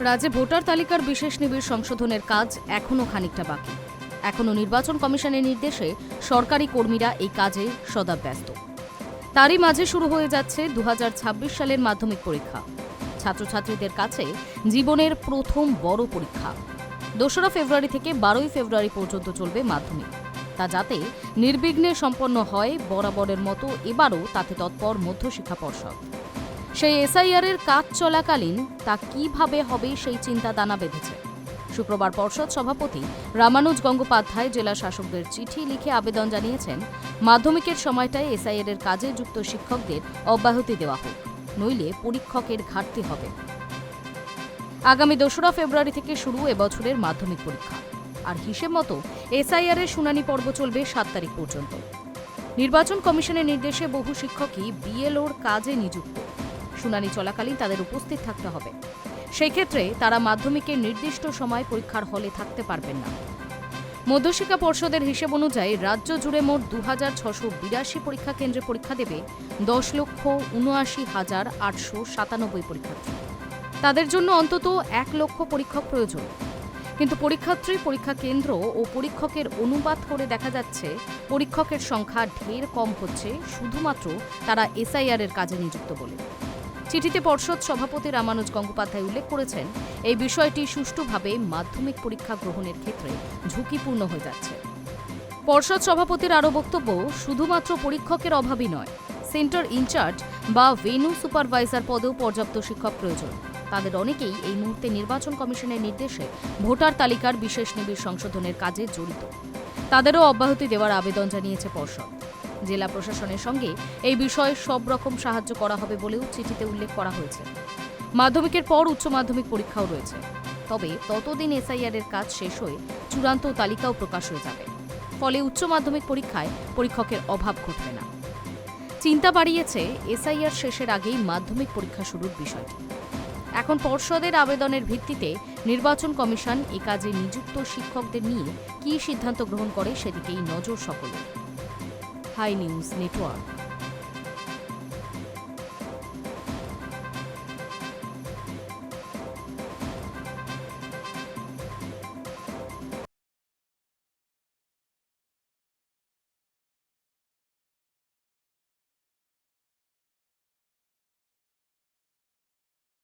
রাজ্যে ভোটার তালিকার বিশেষ নিবিড় সংশোধনের কাজ এখনও খানিকটা বাকি। এখনও নির্বাচন কমিশনের নির্দেশে সরকারি কর্মীরা এই কাজে সদা ব্যস্ত। তারই মাঝে শুরু হয়ে যাচ্ছে 2026 সালের মাধ্যমিক পরীক্ষা। ছাত্রছাত্রীদের কাছে জীবনের প্রথম বড় পরীক্ষা। 2রা ফেব্রুয়ারি থেকে 12ই ফেব্রুয়ারি পর্যন্ত চলবে মাধ্যমিক। তা যাতে নির্বিঘ্নে সম্পন্ন হয়, বরাবরের মতো এবারও তাতে তৎপর মধ্যশিক্ষা পর্ষদ। সেই এসআইআর-এর কাজ চলাকালীন তা কিভাবে হবে সেই চিন্তা দানা বেঁধেছে। শুক্রবার পর্ষদ সভাপতি রামানুজ গঙ্গোপাধ্যায় জেলা শাসকদের চিঠি লিখে আবেদন জানিয়েছেন, মাধ্যমিকের সময়টায় এসআইআর-এর কাজে যুক্ত শিক্ষকদের অব্যাহতি দেওয়া হোক, নইলে পরীক্ষকের ঘাটতি হবে। আগামী 2রা ফেব্রুয়ারি থেকে শুরু এবছরের মাধ্যমিক পরীক্ষা। আর হিসেব মতো এসআইআর-এর শুনানি পর্ব চলবে 7 তারিখ পর্যন্ত। নির্বাচন কমিশনের নির্দেশে বহু শিক্ষকই বিএলওর কাজে নিযুক্ত। শুনানি চলাকালীন তাদের উপস্থিত থাকতে হবে। সেই ক্ষেত্রে তারা মাধ্যমিকের নির্দিষ্ট সময় পরীক্ষার হলে থাকতে পারবেন না। মধ্যশিক্ষা পর্ষদের হিসেব অনুযায়ী রাজ্য জুড়ে মোট 2682 পরীক্ষা কেন্দ্রে পরীক্ষা দেবে 10,79,897 পরীক্ষার্থী। তাদের জন্য অন্তত 1 লক্ষ পরীক্ষক প্রয়োজন। কিন্তু পরীক্ষার্থী, পরীক্ষা কেন্দ্র ও পরীক্ষকের অনুপাত করে দেখা যাচ্ছে পরীক্ষকের সংখ্যা ঢের কম হচ্ছে, শুধুমাত্র তারা এসআইআর-এর কাজে নিযুক্ত বলে। চিঠিতে পর্ষদ সভাপতি রামানুজ গঙ্গোপাধ্যায় উল্লেখ করেছেন, এই বিষয়টি সুষ্ঠুভাবে মাধ্যমিক পরীক্ষা গ্রহণের ক্ষেত্রে ঝুঁকিপূর্ণ হয়ে যাচ্ছে। পর্ষদ সভাপতির আরও বক্তব্য, শুধুমাত্র পরীক্ষকের অভাবই নয়, সেন্টার ইনচার্জ বা ভেন্যু সুপারভাইজার পদেও পর্যাপ্ত শিক্ষক প্রয়োজন। তাদের অনেকেই এই মুহূর্তে নির্বাচন কমিশনের নির্দেশে ভোটার তালিকার বিশেষ নিবিড় সংশোধনের কাজে জড়িত। তাদেরও অব্যাহতি দেওয়ার আবেদন জানিয়েছে পর্ষদ। জেলা প্রশাসনের সঙ্গে এই বিষয়ে সব রকম সাহায্য করা হবে বলেও চিঠিতে উল্লেখ করা হয়েছে। মাধ্যমিকের পর উচ্চ মাধ্যমিক পরীক্ষাও রয়েছে। তবে ততদিন এসআইআর-এর কাজ শেষ হয়ে চূড়ান্ত তালিকাও প্রকাশ হয়ে যাবে। ফলে উচ্চ মাধ্যমিক পরীক্ষায় পরীক্ষকের অভাব ঘটবে না। চিন্তা বাড়িয়েছে এসআইআর শেষের আগেই মাধ্যমিক পরীক্ষা শুরুর বিষয়টি। এখন পর্ষদের আবেদনের ভিত্তিতে নির্বাচন কমিশন এ কাজে নিযুক্ত শিক্ষকদের নিয়ে কী সিদ্ধান্ত গ্রহণ করে সেদিকেই নজর সকলের। High News network.